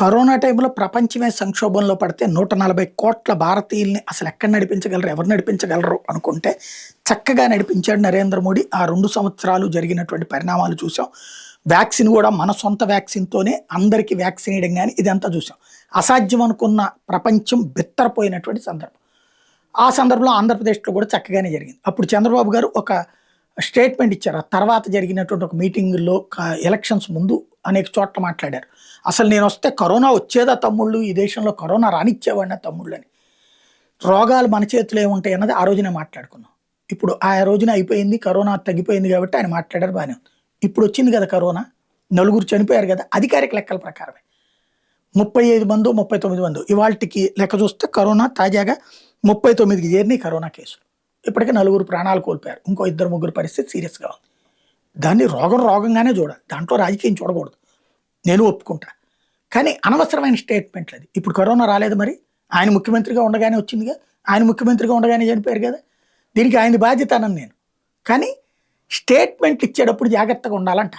Corona టైంలో ప్రపంచమే సంక్షోభంలో పడితే 140 కోట్ల భారతీయుల్ని అసలు ఎక్కడ నడిపించగలరు, ఎవరు నడిపించగలరు అనుకుంటే చక్కగా నడిపించాడు నరేంద్ర మోడీ. ఆ 2 సంవత్సరాలు జరిగినటువంటి పరిణామాలు చూసాం. వ్యాక్సిన్ కూడా మన సొంత వ్యాక్సిన్‌తోనే అందరికీ వ్యాక్సిన్ ఇయడం గాని ఇదంతా చూసాం. అసాధ్యం అనుకున్న ప్రపంచం బిత్తరపోయినటువంటి సందర్భం. ఆ సందర్భంలో ఆంధ్రప్రదేశ్‌లో కూడా చక్కగానే జరిగింది. అప్పుడు చంద్రబాబు గారు ఒక స్టేట్మెంట్ ఇచ్చారు. ఆ తర్వాత జరిగినటువంటి ఒక మీటింగ్‌లో ఎలక్షన్స్ ముందు అనేక చోట్ల మాట్లాడారు. అసలు నేనొస్తే కరోనా వచ్చేదా తమ్ముళ్ళు? ఈ దేశంలో కరోనా రానిచ్చేవాడినా తమ్ముళ్ళని. రోగాలు మన చేతిలో ఏముంటాయి అన్నది ఆ రోజునే మాట్లాడుకున్నాం. ఇప్పుడు ఆ రోజున అయిపోయింది. కరోనా తగ్గిపోయింది కాబట్టి ఆయన మాట్లాడారు బానే ఉంది. ఇప్పుడొచ్చింది కదా కరోనా. నలుగురు చనిపోయారు కదా! అధికారిక లెక్కల ప్రకారమే. 35 మందో, 39 మందో. ఇవాల్టికి లెక్క చూస్తే కరోనా తాజాగా 39కి చేరినాయి కరోనా కేసులు. ఇప్పటికే నలుగురు ప్రాణాలు కోల్పోయారు. ఇంకో ఇద్దరు ముగ్గురు పరిస్థితి సీరియస్‌గా ఉంది. దాన్ని రోగం రోగంగానే చూడాలి. దాంట్లో రాజకీయం చూడకూడదు. నేను ఒప్పుకుంటా. కానీ అనవసరమైన స్టేట్మెంట్‌లది. ఇప్పుడు కరోనా రాలేదు మరి. ఆయన ముఖ్యమంత్రిగా ఉండగానే వచ్చిందిగా. ఆయన ముఖ్యమంత్రిగా ఉండగానే చనిపోయారు కదా! దీనికి ఆయనది బాధ్యత అనను నేను. కానీ స్టేట్మెంట్‌లు ఇచ్చేటప్పుడు జాగ్రత్తగా ఉండాలంట.